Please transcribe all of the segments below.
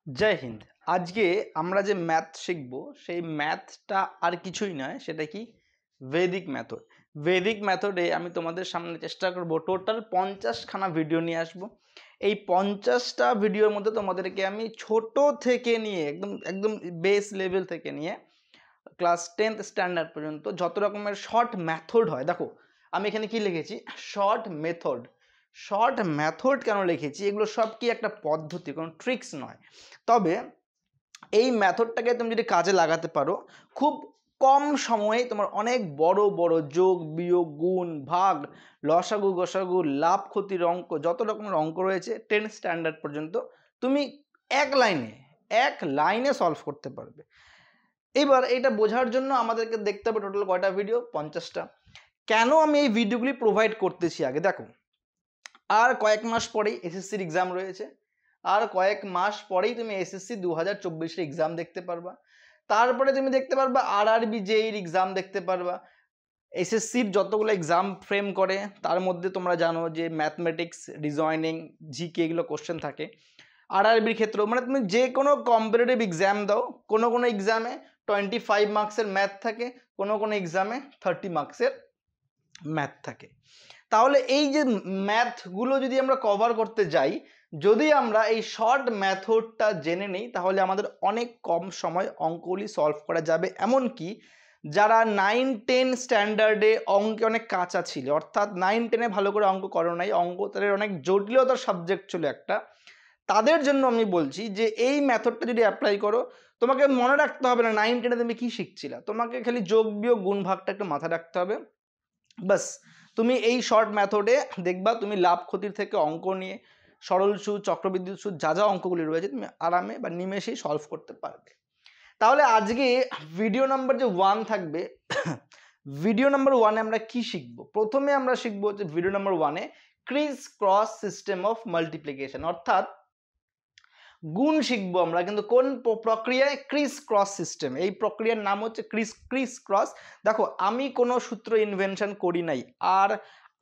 জয় হিন্দ। আজকে আমরা যে ম্যাথ শিখব সেই ম্যাথটা আর কিছুই নয়, সেটা কি বৈদিক মেথড। বৈদিক মেথডে আমি তোমাদের সামনে চেষ্টা করব টোটাল 50খানা ভিডিও নিয়ে আসব। এই 50টা ভিডিওর মধ্যে তোমাদেরকে আমি ছোট থেকে নিয়ে একদম একদম বেস লেভেল থেকে নিয়ে ক্লাস 10th স্ট্যান্ডার্ড পর্যন্ত যত রকমের শর্ট মেথড হয়, দেখো আমি এখানে কি লিখেছি, শর্ট মেথড। শর্ট মেথড কেন লিখেছি, এগুলো সব কি একটা পদ্ধতি, কোনো ট্রিক্স নয়। তবে এই মেথডটাকে তুমি যদি কাজে লাগাতে পারো, খুব কম সময়ে তোমার অনেক বড় বড় যোগ বিয়োগ গুণ ভাগ লসাগু গসাগু লাভ ক্ষতির অঙ্ক, যত রকমের অঙ্ক রয়েছে 10 স্ট্যান্ডার্ড পর্যন্ত তুমি এক লাইনে সলভ করতে পারবে। এবার এটা বোঝার জন্য আমাদেরকে দেখতে হবে টোটাল কয়টা ভিডিও, 50টা। কেন আমি এই ভিডিওগুলি প্রোভাইড করতেছি, আগে দেখো আর কয়েক মাস পরেই এসএসসির এক্সাম রয়েছে। আর কয়েক মাস পরেই তুমি এসএসসি 2024-এর এক্সাম দেখতে পারবা। তারপরে তুমি দেখতে পারবা আরআরবি জেইর এক্সাম দেখতে পারবা। এসএসসির যতগুলো এক্সাম ফ্রেম করে তার মধ্যে তোমরা জানো যে ম্যাথমেটিক্স, রিজনিং, জিকে এগুলো কোশ্চেন থাকে। আরআরবির ক্ষেত্রেও মানে তুমি যে কোনো কম্পিটিটিভ এক্সাম দাও, কোনো কোনো এক্সামে 25 মার্কসের ম্যাথ থাকে, কোনো কোনো এক্সামে 30 মার্কসের ম্যাথ থাকে। তাহলে এই যে ম্যাথগুলো যদি আমরা কভার করতে যাই, যদি আমরা এই শর্ট মেথডটা জেনে নিই, তাহলে আমাদের অনেক কম সময় অঙ্কগুলি সলভ করা যাবে। এমনকি যারা 9-10 স্ট্যান্ডার্ডে অঙ্কে অনেক কাঁচা ছিল, অর্থাৎ 9-10-এ ভালো করে অঙ্ক করো নাই, অঙ্ক তাদের অনেক জটিলতার সাবজেক্ট ছিল একটা, তাদের জন্য আমি বলছি যে এই মেথডটা যদি অ্যাপ্লাই করো, তোমাকে মনে রাখতে হবে না 9-10-এ তুমি কি শিখছিলে, তোমাকে খালি যোগ বিয়োগ গুণ ভাগটা একটু মাথায় রাখতে হবে, বাস। তুমি এই শর্ট মেথডে দেখবা তুমি লাভ ক্ষতির থেকে অঙ্ক নিয়ে সরল সুদ, চক্রবৃদ্ধি সুদ, যা যা অঙ্কগুলি রয়েছে তুমি আরামে বা নিমেষেই সলভ করতে পারবে। তাহলে আজকে ভিডিও নাম্বার যে 1 থাকবে, ভিডিও নাম্বার 1-এ আমরা কি শিখব? প্রথমে আমরা শিখবো যে ভিডিও নাম্বার 1-এ criss cross system of multiplication, অর্থাৎ গুণ শিখবো আমরা, কিন্তু কোন প্রক্রিয়ায়? Criss cross system. এই প্রক্রিয়ার নাম হচ্ছে ক্রিস ক্রস। দেখো আমি কোনো সূত্র ইনভেনশন করি নাই, আর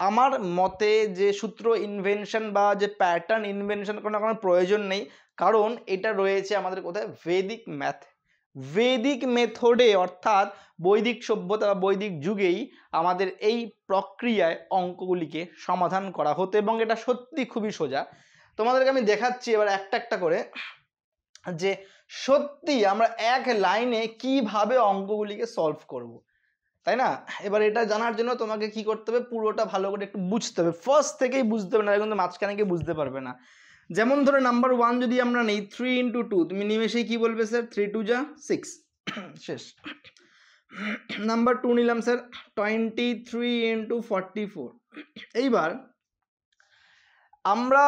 আমার মতে যে সূত্র ইনভেনশন বা যে প্যাটার্ন ইনভেনশন কোনো প্রয়োজন নেই, কারণ এটা রয়েছে আমাদের কোথায়? বৈদিক ম্যাথ, বৈদিক মেথডে, অর্থাৎ বৈদিক সভ্যতা বা বৈদিক যুগেই আমাদের এই প্রক্রিয়ায় অঙ্কগুলিকে সমাধান করা হতো, এবং এটা সত্যি খুবই সোজা। তোমাদেরকে আমি দেখাচ্ছি এবার একটা একটা করে যে সত্যি আমরা এক লাইনে কিভাবে অঙ্কগুলিকে সলভ করব, তাই না? এবার এটা জানার জন্য তোমাকে কি করতে হবে, পুরোটা ভালো করে একটু বুঝতে হবে, ফার্স্ট থেকেই বুঝতে হবে, না কিন্তু মাঝখানে গিয়ে বুঝতে পারবে না। যেমন ধরো নাম্বার 1 যদি আমরা নেই 3 × 2, তুমি নিমেষেই কি বলবে স্যার? 3 × 2 = 6, শেষ। নাম্বার 2 নিলাম স্যার 23 × 44। এইবার আমরা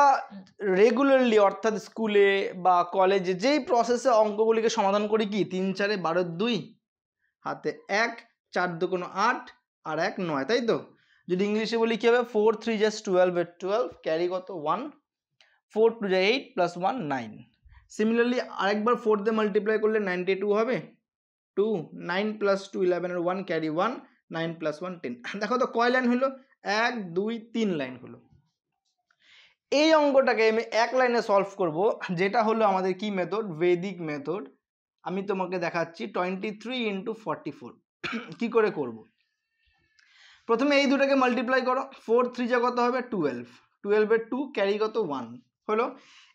রেগুলারলি, অর্থাৎ স্কুলে বা কলেজে যেই প্রসেসে অঙ্কগুলিকে সমাধান করি, কি 3 × 4 = 12, 2 হাতে 1, 4 × 2 = 8 আর 1 = 9, তাই তো? যদি ইংলিশে বলি কি হবে? 4 × 3 = 12, 12 ক্যারি কত? 1, 4 × 2 = 8 + 1 9। সিমিলারলি আরেকবার 4 দিয়ে মাল্টিপ্লাই করলে 92 হবে, 2 9 + 2 11 এর 1 ক্যারি 1 9 + 1 10। দেখো তো কয় লাইন হলো? 1 2 3 লাইন হলো। এই অঙ্কটাকে আমি এক লাইনে সলভ করব, যেটা হলো আমাদের কি মেথড? বৈদিক মেথড। আমি তোমাকে দেখাচ্ছি 23 × 44 কি করে করব। প্রথমে এই দুটাকে মাল্টিপ্লাই করো, 4 3 যা কত হবে? 12, 12 এর 2 ক্যারি কত? 1 হলো।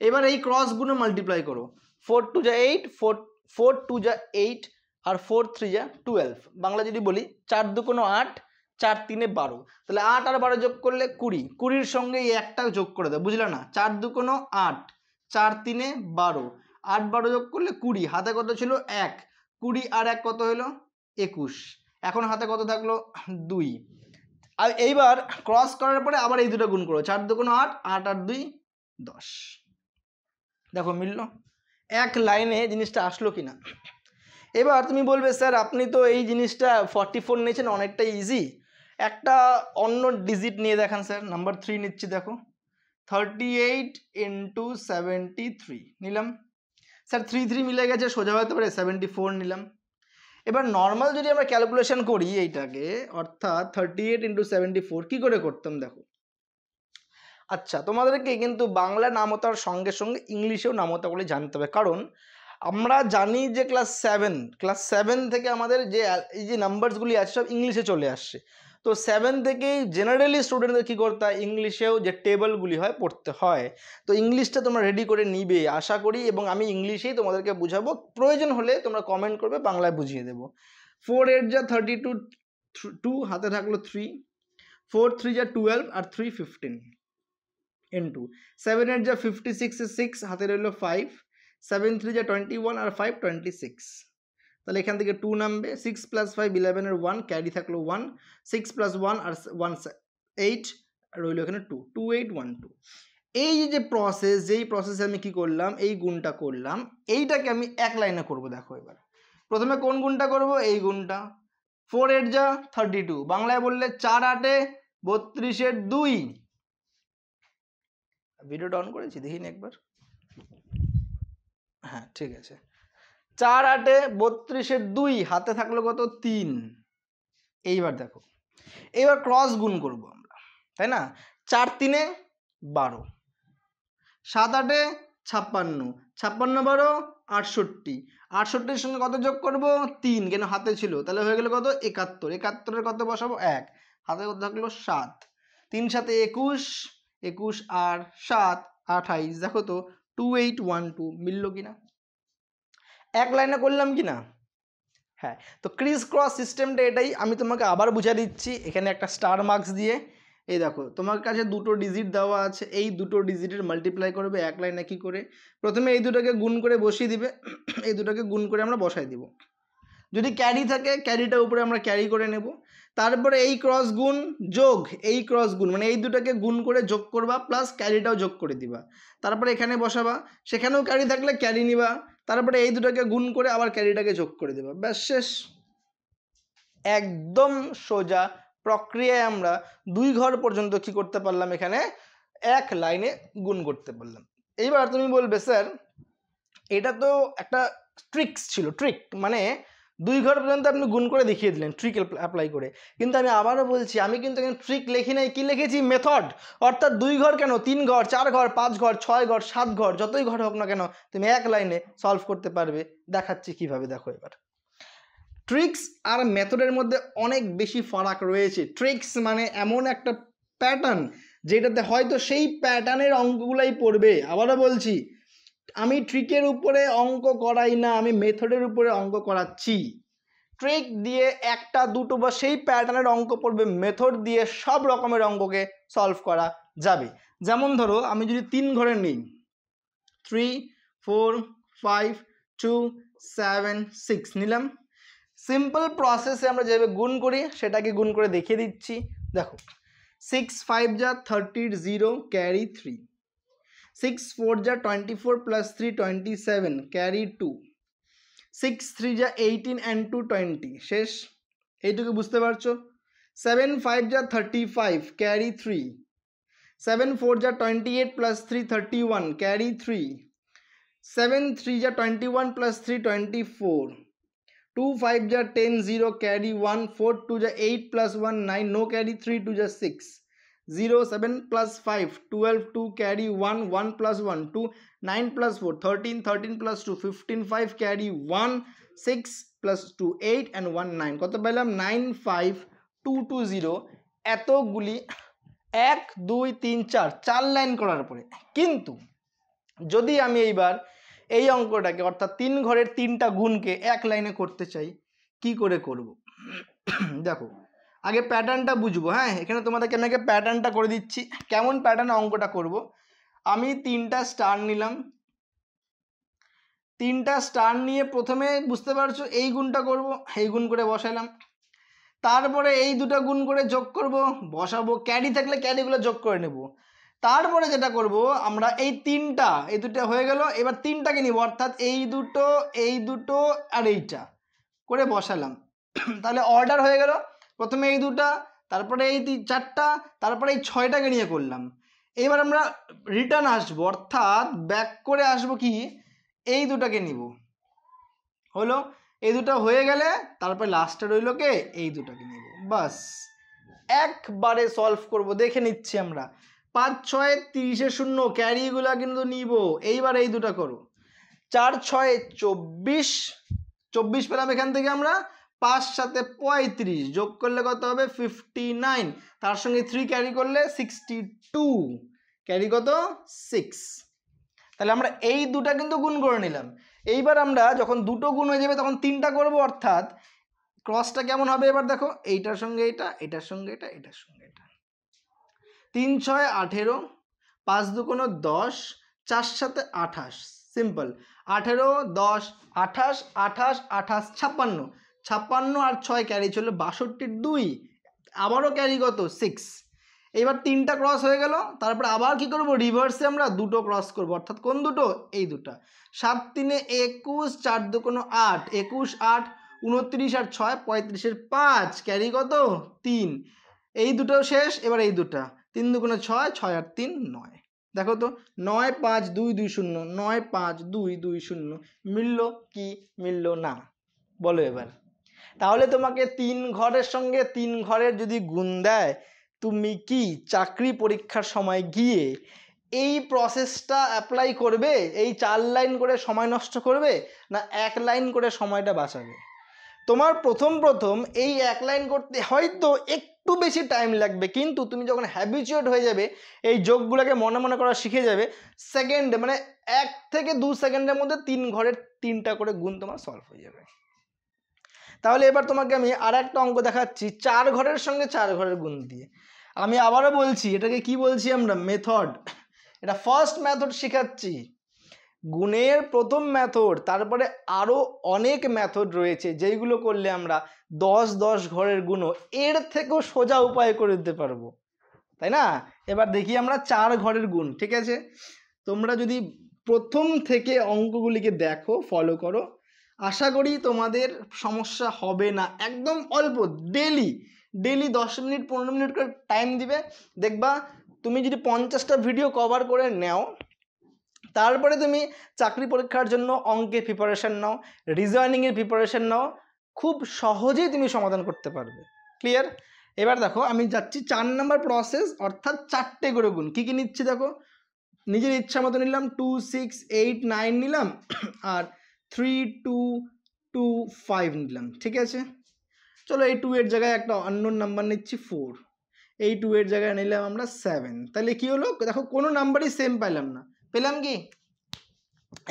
এবার এই ক্রস গুলো মাল্টিপ্লাই করো, 4 2 যা 8, 4 2 যা 8 আর 4 3 যা 12। বাংলা যদি বলি 4 2 8, 4 3 12, তাহলে 8 আর 12 যোগ করলে 20, 20-র সঙ্গে এই একটা যোগ করে দাও, বুঝলে না? 4 2 8, 4 3 12, 8 12 যোগ করলে 20, হাতে কত ছিল? 1, 20 আর 1 কত হলো? 21। এখন হাতে কত থাকলো? 2। আর এইবার ক্রস করার পরে আবার এই দুটো গুণ করো, 4 2 8, 8 আর 2 10। দেখো মিললো, এক লাইনে জিনিসটা আসলো কিনা। এবার তুমি বলবে স্যার আপনি তো এই জিনিসটা 44 নিয়েছেন, অনেকটা ইজি, একটা অন্য ডিজিট নিয়ে দেখান স্যার। নাম্বার 3 নিচ্ছি, দেখো 38 × 73 নিলাম স্যার, 3 3 মিলে গেছে, সোজা হতে পারে 74 নিলাম। এবার নর্মাল যদি আমরা ক্যালকুলেশন করি এইটাকে, অর্থাৎ 38 × 74 কি করে করতাম? দেখো আচ্ছা, তোমাদেরকে কিন্তু বাংলা নামতার সঙ্গে সঙ্গে ইংলিশেও নামতাগুলি জানতে হবে, কারণ আমরা জানি যে ক্লাস 7 থেকে আমাদের যে এই যে নাম্বারসগুলি আছে সব ইংলিশে চলে আসছে। তো 7 থেকেই জেনারেলি স্টুডেন্টদের কী করতে হয়, ইংলিশেও যে টেবলগুলি হয় পড়তে হয়। তো ইংলিশটা তোমরা রেডি করে নিবে আশা করি, এবং আমি ইংলিশেই তোমাদেরকে বুঝাবো, প্রয়োজন হলে তোমরা কমেন্ট করবে, বাংলায় বুঝিয়ে দেবো। 4 8 যা 32, 2 হাতে থাকলো 3, 4 3 যা 12 আর 3 15 into 7 8 যা 56 6 হাতে রইল 5, 7 3 যা 21 আর 5 26। তাহলে এখান থেকে 2 নামবে, 6 + 5 11 এর 1 ক্যারি থাকলো 1, 6 + 1 আর 1 8 রইল এখানে 2, 2 8 1 2। এই যে প্রসেস, যেই প্রসেসে আমি কি করলাম, এই গুণটা করলাম, এইটাকে আমি এক লাইনে করব। দেখো এবার প্রথমে কোন গুণটা করব, এই গুণটা। 4 8 যা 32, বাংলায় বললে 4 8 32 এর 2। ভিডিওটা অন করেছি, দেখিনি একবার। হ্যাঁ ঠিক আছে, 4 8 32 এর 2 হাতে থাকলো কত, 3। এইবার দেখো, এইবার ক্রস গুণ করব আমরা, তাই না? 4 3 12, 7 8 56, 56 12 68, 68 সঙ্গে কত যোগ করব, 3, কেন হাতে ছিল, তাহলে হয়ে গেল কত, 71, 71 এর কত বসাবো, 1, হাতে কত থাকলো 7, 3 7 21, 21 আর 7 28। দেখো তো 2812 মিললো কিনা, এক লাইনে করলাম কিনা? হ্যাঁ। তো ক্রিস ক্রস সিস্টেমটা এটাই, আমি তোমাকে আবার বুঝিয়ে দিচ্ছি এখানে একটা স্টার মার্কস দিয়ে। এই দেখো তোমার কাছে দুটো ডিজিট দেওয়া আছে, এই দুটো ডিজিটের মাল্টিপ্লাই করবে এক লাইনে কি করে, প্রথমে এই দুটোকে গুণ করে বসিয়ে দিবে, এই দুটোকে গুণ করে আমরা বসাই দিব। যদি ক্যারি থাকে ক্যারিটা উপরে আমরা ক্যারি করে নেব, তারপরে এই ক্রস গুণ যোগ এই ক্রস গুণ, মানে এই দুটোকে গুণ করে যোগ করবা, প্লাস ক্যারিটাও যোগ করে দিবা, তারপরে এখানে বসাবা, সেখানেও ক্যারি থাকলে ক্যারি নিবা, তারপরে এই দুটোকে গুণ করে আবার ক্যারিটাকে যোগ করে দেবা, ব্যাস শেষ। একদম সোজা প্রক্রিয়ায় আমরা 2 ঘর পর্যন্ত কি করতে পারলাম, এখানে এক লাইনে গুণ করতে পারলাম। এইবার তুমি বলবে স্যার এটা তো একটা ট্রিক্স ছিল, ট্রিক মানে 2 ঘর পর্যন্ত আপনি গুণ করে দেখিয়ে দিলেন ট্রিক অ্যাপ্লাই করে, কিন্তু আমি আবারও বলছি আমি কিন্তু এখানে ট্রিক লিখি নাই, কি লিখেছি, মেথড। অর্থাৎ 2 ঘর কেন, 3 ঘর, 4 ঘর, 5 ঘর, 6 ঘর, 7 ঘর, যতই ঘর হোক না কেন তুমি এক লাইনে সলভ করতে পারবে। দেখাচ্ছি কিভাবে, দেখো এবার। ট্রিক্স আর মেথডের মধ্যে অনেক বেশি ফারাক রয়েছে। ট্রিক্স মানে এমন একটা প্যাটার্ন যেটাতে হয়তো সেই প্যাটার্নের অঙ্কগুলাই পড়বে। আবারও বলছি আমি ট্রিকের উপরে অঙ্ক করাই না, আমি মেথডের উপরে অঙ্ক করাচ্ছি। ট্রিক দিয়ে একটা দুটো বা সেই প্যাটার্নের অঙ্ক পড়বে, মেথড দিয়ে সব রকমের অঙ্ককে সলভ করা যাবে। যেমন ধরো আমি যদি 3 ঘরের নিই, 3 4 5 2 7 6 নিলাম। সিম্পল প্রসেসে আমরা যেভাবে গুণ করি সেটাকে গুণ করে দেখিয়ে দিচ্ছি। দেখো 6 5 যা 30 ক্যারি 3, 6 4 যা 24 প্লাস 3 27 ক্যারি 2, 6 3 যা 18 and 2 20 শেষ। এইটুকু বুঝতে পারছো। 7 5 যা 35 ক্যারি 3, 7 4 যা 28 প্লাস 3 31 ক্যারি 3, 7 3 যা 21 প্লাস 3 24, 2 5 যা 10 0 ক্যারি 1, 4 2 যা 8 প্লাস 1 9 নো ক্যারি, 3 2 যা 6 0, 7 plus 5 12 2 carry 1 1 plus 1 2 9 plus 4 13 13 plus 2 15 5 carry 1 6 plus 2 8 and 1 9 কত পেলাম 9 5 2 2 0। এতগুলি 1 2 3 4 চার লাইন করার পরে, কিন্তু যদি আমি এইবার এই অঙ্কটাকে অর্থাৎ 3 ঘরের 3টা গুণকে এক লাইনে করতে চাই, কি করে করব? দেখো আগে প্যাটার্নটা বুঝবো। হ্যাঁ, এখানে তোমাদেরকে আমি আগে প্যাটার্নটা করে দিচ্ছি, কেমন প্যাটার্নে অঙ্কটা করব। আমি 3টা স্টার নিলাম, 3টা স্টার নিয়ে প্রথমে বুঝতে পারছো এই গুণটা করব, এই গুণ করে বসাইলাম, তারপরে এই দুটো গুণ করে যোগ করব, বসাবো, ক্যারি থাকলে ক্যারিগুলো যোগ করে নেব, তারপরে যেটা করব আমরা এই দুটো হয়ে গেল, এবার 3টাকে নিব, অর্থাৎ এই দুটো আর এইটা করে বসালাম। তাহলে অর্ডার হয়ে গেল, প্রথমে এই দুটা, তারপরে এই 4টা, তারপরে এই 6টাকে নিয়ে করলাম। এবার আমরা রিটার্ন আসবো, অর্থাৎ ব্যাক করে আসবো, কি এই দুটাকে নিব, হলো এই দুটো হয়ে গেলে তারপরে লাস্টে রইল কে, এই দুটাকে নিব, বাস একবারে সলভ করব। দেখে নিচ্ছি আমরা 5 6 30 শূন্য, ক্যারিগুলা কিন্তু নিব। এইবার এই দুটা করো, 4 6 24, 24 পেলাম এখান থেকে আমরা, 5 7 35, যোগ করলে কত হবে 59, তার সঙ্গে 3 ক্যারি করলে 62, ক্যারি কত 6। তাহলে আমরা এই দুটা কিন্তু গুণ করে নিলাম। এইবার আমরা যখন দুটো গুণ হয়ে যাবে তখন তিনটা করব, অর্থাৎ ক্রসটা কেমন হবে এবার দেখো, এইটার সঙ্গে এটা, এটার সঙ্গে এটা, এটার সঙ্গে এটা। 3 6 18, 5 2 10, 4 7 28, সিম্পল। 18 10 28 28 28 56, 56 আর 6 ক্যারি চললো 62, 2 আবারও ক্যারি কত 6। এবার তিনটা ক্রস হয়ে গেল, তারপর আবার কি করব, রিভার্সে আমরা দুটো ক্রস করব, অর্থাৎ কোন দুটো, এই দুটা। 7 3 21, 4 2 8, 21 8 29 আর 6 35 5, ক্যারি কত 3, এই দুটো শেষ। এবার এই দুটা, 3 2 6, 6 আর 3 9, দেখো তো 9 5 2 2 0, 9 5 2 2 0, মিলল কি মিলল না, বলো এবার। তাহলে তোমাকে 3 ঘরের সঙ্গে 3 ঘরের যদি গুণ দেয়, তুমি কি চাকরি পরীক্ষার সময় গিয়ে এই প্রসেসটা অ্যাপ্লাই করবে, এই 4 লাইন করে সময় নষ্ট করবে, না 1 লাইন করে সময়টা বাঁচাবে? তোমার প্রথম এই 1 লাইন করতে হয়তো একটু বেশি টাইম লাগবে, কিন্তু তুমি যখন হ্যাবিচুয়েট হয়ে যাবে, এই যোগগুলোকে মনে মনে করা শিখে যাবে, সেকেন্ডে মানে 1 থেকে 2 সেকেন্ডের মধ্যে 3 ঘরের 3টা করে গুণ তোমার সলভ হয়ে যাবে। তাহলে এবার তোমাকে আমি আর একটা অঙ্ক দেখাচ্ছি 4 ঘরের সঙ্গে 4 ঘরের গুণ দিয়ে। আমি আবারও বলছি, এটাকে কি বলছি আমরা, মেথড। এটা ফার্স্ট মেথড শেখাচ্ছি, গুণের প্রথম মেথড, তারপরে আরও অনেক মেথড রয়েছে যেইগুলো করলে আমরা 10 10 ঘরের গুণও এর থেকেও সোজা উপায় করে দিতে পারবো, তাই না? এবার দেখি আমরা 4 ঘরের গুণ, ঠিক আছে? তোমরা যদি প্রথম থেকে অঙ্কগুলিকে দেখো, ফলো করো, আশা করি তোমাদের সমস্যা হবে না। একদম অল্প, ডেলি 10 মিনিট 15 মিনিট করে টাইম দিবে, দেখবা তুমি যদি 50টা ভিডিও কভার করে নাও, তারপরে তুমি চাকরি পরীক্ষার জন্য অঙ্কের প্রিপারেশন নাও, রিজনিংয়ের প্রিপারেশন নাও, খুব সহজেই তুমি সমাধান করতে পারবে। ক্লিয়ার? এবার দেখো আমি যাচ্ছি 4 নম্বর প্রসেস, অর্থাৎ 4টে করে গুণ। কী কী নিচ্ছি দেখো, নিজের ইচ্ছা মতো নিলাম, 2 6 8 9 নিলাম, আর 3 2 2 5 নিলাম, ঠিক আছে? চলো এই 2 এর জায়গায় একটা অননোন নাম্বার নিচ্ছি 4, এই 2 এর জায়গায় নিলাম আমরা 7। তাহলে কি হলো দেখো, কোনো নাম্বারই সেম পাইলাম না, পেলাম কি?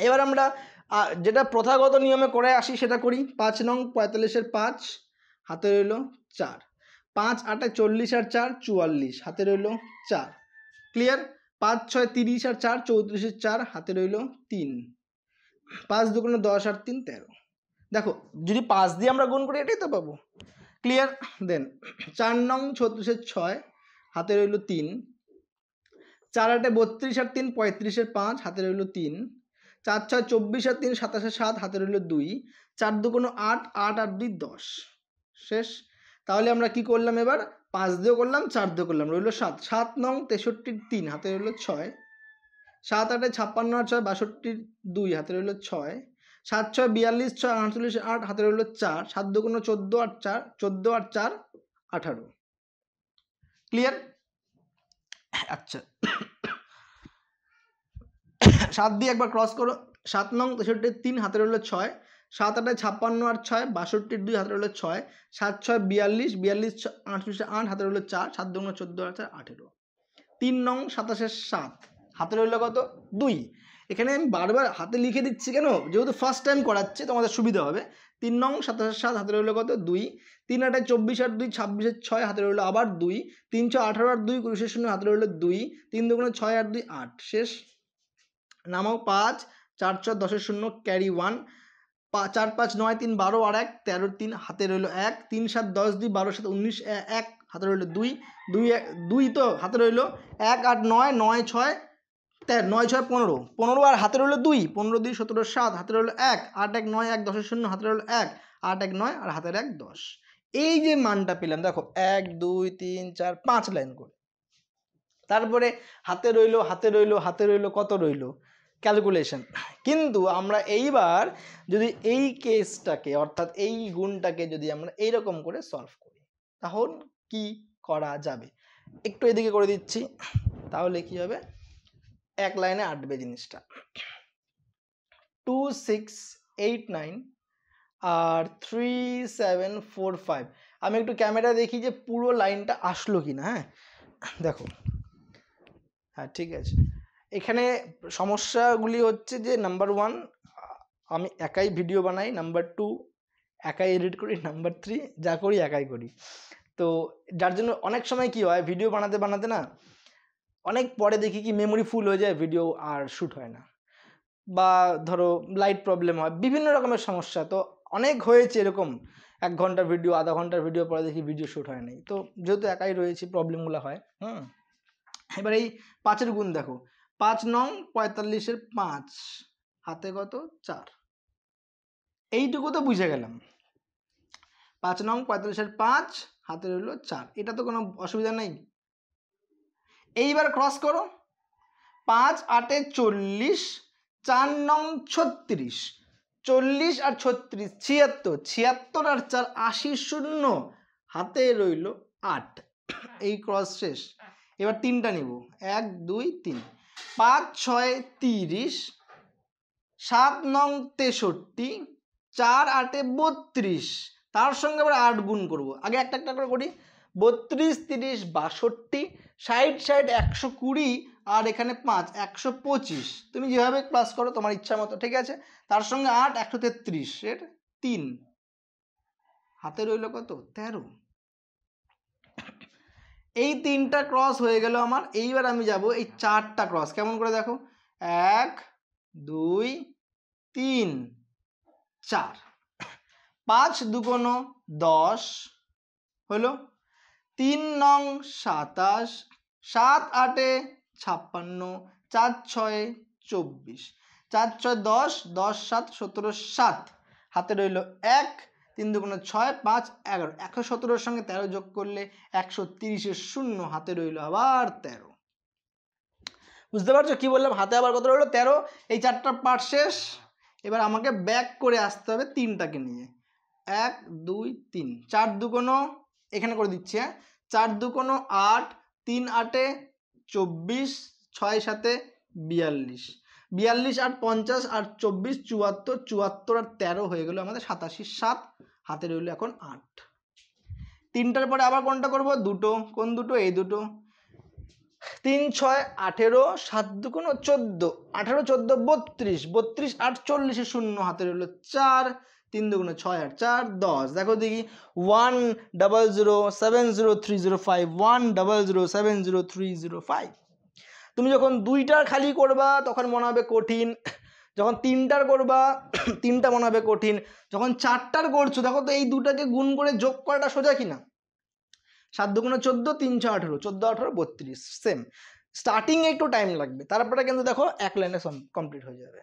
এবার আমরা যেটা প্রথাগত নিয়মে করে আসি সেটা করি। 5 নং 45 5, হাতে রইল 4, 5 8 40 আর 4 44, হাতে রইল 4। ক্লিয়ার? 5 6 30 আর 4 34, 4 হাতে রইল 3, 5 2 10 আর 3 13। দেখো যদি 5 দিয়ে আমরা গুণ করি এটাই তো পাবো। ক্লিয়ার? দেন 4 নং 36 6, হাতে রইল 3, 4 8 32 আর 3 35 5, হাতে রইল 3, 4 6 24 আর 3 27 7, হাতে রইল 2, 4 2 8 8 আর 2 10, শেষ। তাহলে আমরা কি করলাম, এবার 5 দিয়েও করলাম 4 দিয়ে করলাম, রইল 7। 7 নং 63 3, হাতে রইল 6, 7 8 56 আর 6 62 2, হাতে রইল 6, 7 6 42 6 48 8, হাতে রইল 4, 7 2 14 আর 4 14 আর 4 18। ক্লিয়ার? আচ্ছা 7 দিয়ে একবার ক্রস করো, 7 নং 63 3, হাতে রইল 6, 7 8 56 আর 6 62 2, হাতে রইল 6, 7 6 42 42 48 8, হাতে রইল 4, 7 2 14 আর 4 18। 3 নং 27 7, হাতে রইল কত 2। এখানে আমি বারবার হাতে লিখে দিচ্ছি কেন, যেহেতু ফার্স্ট টাইম করাচ্ছি তোমাদের সুবিধা হবে। 3 নং 27 7, হাতে রইল কত 2, 3 8 24 আর 2 26 6, হাতে রইল আবার 2, 3 6 18 আর 2 29 0, হাতে রইল 2, 3 2 6 আর 2 8, শেষ। নামাও 5 4 4 10 0, ক্যারি 1, 4 5 9 3 12 আর 1 13 3, হাতে রইল 1, 3 7 10 2 12 7 19 1, হাতে রইল 2 2 2 তো হাতে রইল 1 8 9 9 6 9 6 15 15 আর হাতে রইল 2, 15 2 17 7, হাতে রইল 1, 8 1 9 1 10 0, হাতে রইল 1, 8 1 9 আর হাতের 1 10। এই যে মানটা পেলাম দেখো 1 2 3 4 5 লাইন করে, তারপরে হাতে রইল হাতে রইল হাতে রইল কত রইল ক্যালকুলেশন। কিন্তু আমরা এইবার যদি এই কেসটাকে অর্থাৎ এই গুণটাকে যদি আমরা এইরকম করে সলভ করি, তাহলে কি করা যাবে, একটু এদিকে করে দিচ্ছি। তাহলে কি হবে, এক লাইনে আটবে জিনিসটা। 2 6 8 9 আর 3 7 4 5। আমি একটু ক্যামেরা দেখি যে পুরো লাইনটা আসলো কিনা। হ্যাঁ দেখো, হ্যাঁ ঠিক আছে। এখানে সমস্যাগুলি হচ্ছে যে নাম্বার 1 আমি একাই ভিডিও বানাই, নাম্বার 2 একাই এডিট করি, নাম্বার 3 যা করি একাই করি। তো যার জন্য অনেক সময় কি হয়, ভিডিও বানাতে বানাতে না অনেক পরে দেখি কি মেমোরি ফুল হয়ে যায়, ভিডিও আর শ্যুট হয় না, বা ধরো লাইট প্রবলেম হয়, বিভিন্ন রকমের সমস্যা। তো অনেক হয়েছে এরকম, 1 ঘন্টার ভিডিও, আধা ঘন্টার ভিডিও পরে দেখি ভিডিও শ্যুট হয় নাই। তো যেহেতু একাই রয়েছি প্রবলেমগুলো হয়। এবার এই 5-এর গুণ দেখো, 5 নং 45-এর 5 হাতে কত 4, এইটুকু তো বুঝে গেলাম। 5 নং 45-এর 5 হাতে রইল 4, এটা তো কোনো অসুবিধা নেই। এইবার ক্রস করো, 5 8 40, 4 নং 36, 40 আর 36 76, 76 আর 4 80, শূন্য হাতে রইল 8। এই ক্রস শেষ। এবার তিনটা নিব, 1 2 3, 5 6 30, 7 নং 63, 4 8 32, তার সঙ্গে আবার 8 গুণ করব। আগে একটা একটা করে করি, 32 30 62, 60 60 120, আর এখানে 5 125। তুমি যেভাবে ক্লাস করো তোমার ইচ্ছা মতো, ঠিক আছে। তার সঙ্গে 8 133 এর 3 হাতে রইল কত 13। এই 3টা ক্রস হয়ে গেল আমার। এইবার আমি যাব এই 4টা ক্রস, কেমন করে দেখো, 1 2 3 4, 5 2 10 হলো, 3 নং 27, 7 8 56, 4 6 24, 4 6 10, 10 7 17, 7 হাতে রইল 1, 3 2 6 5 11, 117-এর সঙ্গে 13 যোগ করলে 130-এর শূন্য হাতে রইল আবার 13। বুঝতে পারছো কি বললাম, হাতে আবার কত রইল 13। এই 4টা পার্ট শেষ। এবার আমাকে ব্যাক করে আসতে হবে 3টাকে নিয়ে, 1 2 3, 4 2 এখানে করে দিচ্ছি, হ্যাঁ 4 2 8, 3 8 24, 6 7 42, 42 আর 50 আর 24 74, 74 আর 13 হয়ে গেল আমাদের 87, 7 হাতে রইল এখন 8। 3টার পরে আবার কোনটা করব, দুটো, কোন দুটো, এই দুটো, 3 6 18, 7 2 14, 18 14 32, 32 8 40-এর শূন্য হাতে রইল 4, 3 2 6 আর 4 10। দেখো দেখি, 1007305, 1007305। তুমি যখন 2টার খালি করবা তখন মনে হবে কঠিন, যখন 3টার করবা 3টা মনে হবে কঠিন, যখন 4টার করছো দেখো তো এই দুটাকে গুণ করে যোগ করাটা সোজা কিনা। 7 2 14, 3 6 18, 14 18 32, সেম। স্টার্টিং একটু টাইম লাগবে, তারপরে কিন্তু দেখো এক লাইনে কমপ্লিট হয়ে যাবে।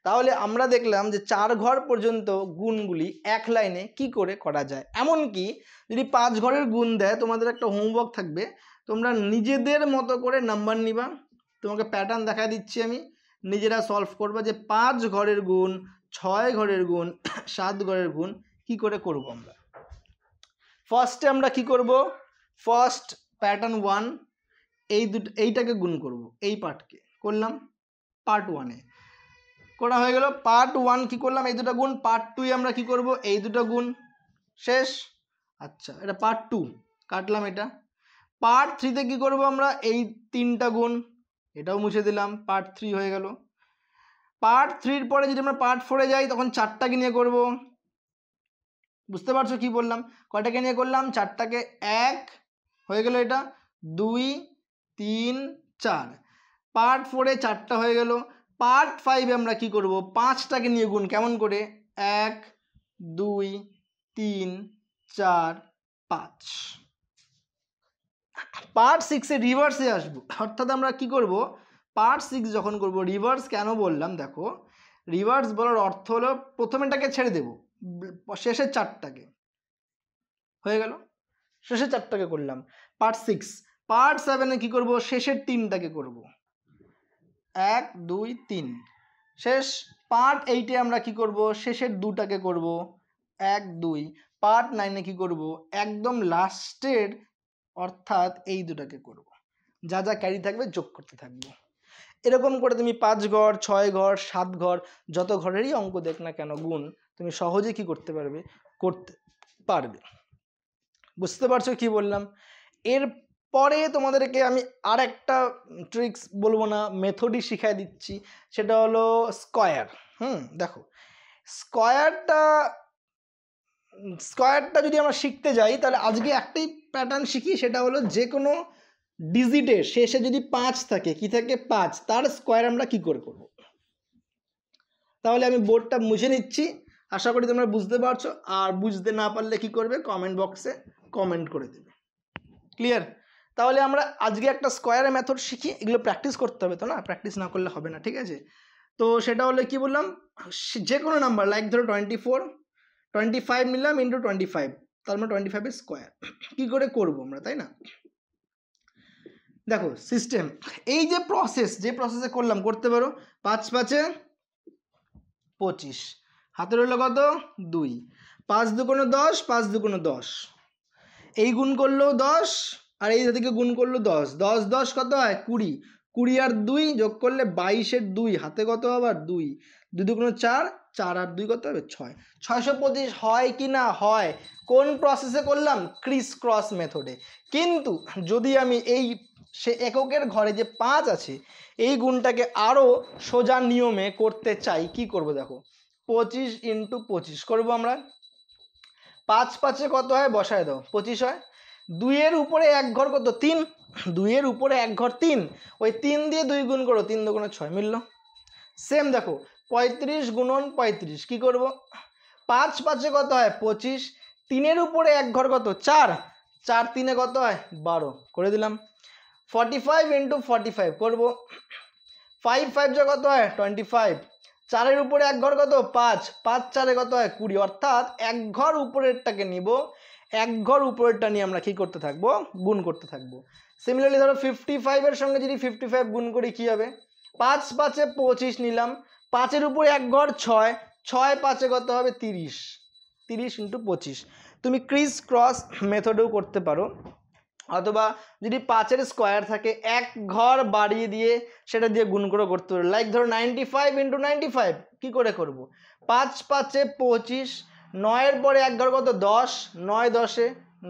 তাহলে আমরা দেখলাম যে 4 ঘর পর্যন্ত গুণগুলি এক লাইনে কি করে করা যায়। এমনকি যদি 5 ঘরের গুণ দেয়, তোমাদের একটা হোমওয়ার্ক থাকবে, তোমরা নিজেদের মতো করে নাম্বার নিবা। তোমাকে প্যাটার্ন দেখা দিচ্ছি আমি, নিজেরা সলভ করবা যে 5 ঘরের গুণ, 6 ঘরের গুণ, 7 ঘরের গুণ কি করে করব আমরা। ফার্স্টে আমরা কি করব, ফার্স্ট প্যাটার্ন 1, এইটাকে গুণ করব, এই পার্টকে করলাম পার্ট 1-এ করা হয়ে গেল। পার্ট 1 কি করলাম, এই দুটো গুণ। পার্ট 2 আমরা কি করব, এই দুটো গুণ, শেষ। আচ্ছা, এটা পার্ট 2 কাটলাম এটা। পার্ট 3-তে কি করব আমরা, এই 3টা গুণ, এটাও মুছে দিলাম, পার্ট 3 হয়ে গেল। পার্ট 3-র পরে যদি আমরা পার্ট 4-এ যাই তখন 4টাকে নিয়ে করব। বুঝতে পারছো কি বললাম, কয়টাকে নিয়ে করলাম, 4টাকে, 1 হয়ে গেল, এটা 2 3 4। পার্ট 4-এ 4টা হয়ে গেল। পার্ট 5-এ আমরা কি করব, 5টাকে নিয়ে গুণ, কেমন করে, 1 2 3 4 5। পার্ট 6-এ রিভার্সে আসবো, অর্থাৎ আমরা কি করব, পার্ট 6 যখন করব, রিভার্স কেন বললাম দেখো, রিভার্স বলার অর্থ হলো প্রথমেটাকে ছেড়ে দেব, শেষের 4টাকে হয়ে গেল, শেষের 4টাকে করলাম। পার্ট 6, পার্ট 7-এ কি করব, শেষের 3টাকে করব, 1 2 3 শেষ। পার্ট 8-এ আমরা কি করব, শেষের 2টাকে করব, 1 2। পার্ট 9-এ কি করব, একদম লাস্টের অর্থাৎ এই দুটাকে করব। যা যা ক্যারি থাকবে যোগ করতে থাকবো। এরকম করে তুমি 5 ঘর, 6 ঘর, 7 ঘর, যত ঘরেরই অঙ্ক দেখ না কেন গুণ তুমি সহজে কি করতে পারবে, করতে পারবে। বুঝতে পারছো কি বললাম? এর পরে তোমাদেরকে আমি আর একটা ট্রিক্স বলবো না, মেথডই শিখাই দিচ্ছি, সেটা হলো স্কয়ার। দেখো স্কয়ারটা যদি আমরা শিখতে যাই তাহলে আজকে একটাই প্যাটার্ন শিখি, সেটা হলো যে কোনো ডিজিটের শেষে যদি 5 থাকে, কি থাকে 5, তার স্কয়ার আমরা কি করে করব। তাহলে আমি বোর্ডটা মুছে নিচ্ছি, আশা করি তোমরা বুঝতে পারছো। আর বুঝতে না পারলে কি করবে, কমেন্ট বক্সে কমেন্ট করে দেবে। ক্লিয়ার? তাহলে আমরা আজকে একটা স্কয়ারের মেথড শিখি, এগুলো প্র্যাকটিস করতে হবে তো, না প্র্যাকটিস না করলে হবে না, ঠিক আছে? তো সেটা হলো কি বললাম, যে কোনো নাম্বার লাইক ধরো 25 নিলাম ইন্টু 25, তার মানে 25 স্কোয়ার কি করে করব আমরা, তাই না? দেখো সিস্টেম, এই যে প্রসেসে করলাম, করতে পারো 5 5 25, হাতের হলো কত 2, 5 2 10, 5 2 10, এই গুণ করলো 10 আর এই থেকে গুণ করলো 10, 10 10 কত হয় 20, 20 আর 2 যোগ করলে 22 2, হাতে কত আবার 2, 2 2 4, 4 আর 2 কত হবে 6, 625 হয় কি না হয়। কোন প্রসেসে করলাম, ক্রিস ক্রস মেথডে। কিন্তু যদি আমি এই সে এককের ঘরে যে 5 আছে এই গুণটাকে আরো সোজা নিয়মে করতে চাই, কি করব দেখো, 25 ইন্টু 25 করবো আমরা। 5 5 কত হয় বসায় দাও, 25 হয়। 2 এর উপরে এক ঘর কত 3, 2 এর উপরে এক ঘর 3, ওই 3 দিয়ে 2 গুণ করো, 3 2 6 মিলল। সেম দেখো 35 গুণন 35 কি করব, 5 5 কত হয় 25, 3 এর উপরে এক ঘর কত 4, 4 3 কত হয় 12 করে দিলাম। 45 ইন্টু 45 করবো, 5 5 কত হয় 25, 4 এর উপরে এক ঘর কত 5, 5 4 কত হয় 20, অর্থাৎ এক ঘর উপরেরটাকে নিব, এক ঘর উপরেরটা নিয়ে আমরা কি করতে থাকবো, গুণ করতে থাকবো। সিমিলারলি ধরো 55 এর সঙ্গে যদি 55 গুণ করি কি হবে, 5 5 25 নিলাম, 5 এর উপরে এক ঘর 6, 6 5 কত হবে 30, 30 ইন্টু 25। তুমি ক্রিস ক্রস মেথডেও করতে পারো, অথবা যদি 5 এর স্কোয়ার থাকে এক ঘর বাড়িয়ে দিয়ে সেটা দিয়ে গুণ করে করতে পারো। লাইক ধরো 95 ইন্টু 95 কি করে করব, 5 5 25, 9 এর পরে এক ঘর কত 10, 9 10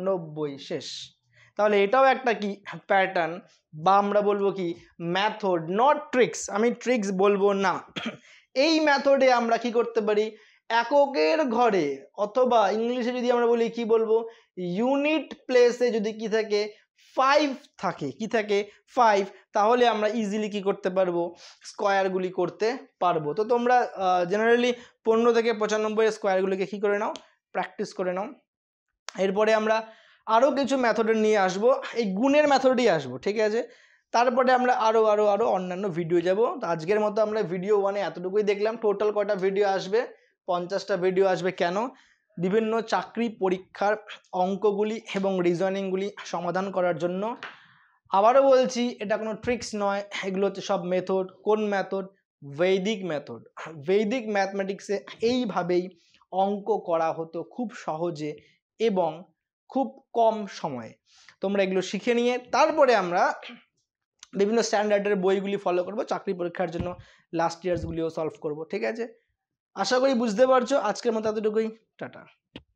90, শেষ। তাহলে এটাও একটা কি প্যাটার্ন, বা আমরা বলবো কি মেথড, নট ট্রিক্স। আমি ট্রিক্স বলবো না। এই মেথডে আমরা কি করতে পারি, এককের ঘরে অথবা ইংলিশে যদি আমরা বলি কি বলবো, ইউনিট প্লেসে যদি কি থাকে 5 থাকে, কি থাকে 5, তাহলে আমরা ইজিলি কি করতে পারবো, স্কোয়ারগুলি করতে পারবো। তো তোমরা জেনারেলি 15 থেকে 95 স্কোয়ারগুলিকে কি করে নাও, প্র্যাকটিস করে নাও। এরপরে আমরা আরও কিছু মেথড নিয়ে আসবো, এই গুণের মেথডই আসবো, ঠিক আছে? তারপরে আমরা আরও আরও আরও অন্যান্য ভিডিও যাব। তো আজকের মতো আমরা ভিডিও 1-এ এতটুকুই দেখলাম। টোটাল কটা ভিডিও আসবে, 50টা ভিডিও আসবে। কেন, বিভিন্ন চাকরি পরীক্ষার অঙ্কগুলি এবং রিজনিংগুলি সমাধান করার জন্য। আবারও বলছি, এটা কোনো ট্রিক্স নয়, এগুলো হচ্ছে সব মেথড। কোন মেথড, বৈদিক মেথড। বৈদিক ম্যাথমেটিক্সে এইভাবেই অঙ্ক করা হতো খুব সহজে এবং খুব কম সময়ে। তোমরা এগুলো শিখে নিয়ে তারপরে আমরা বিভিন্ন স্ট্যান্ডার্ডের বইগুলি ফলো করব, চাকরি পরীক্ষার জন্য লাস্ট ইয়ার্সগুলিও সলভ করব, ঠিক আছে? আশা করি বুঝতে পারছো। আজকের মতো এতটুকুই, টাটা।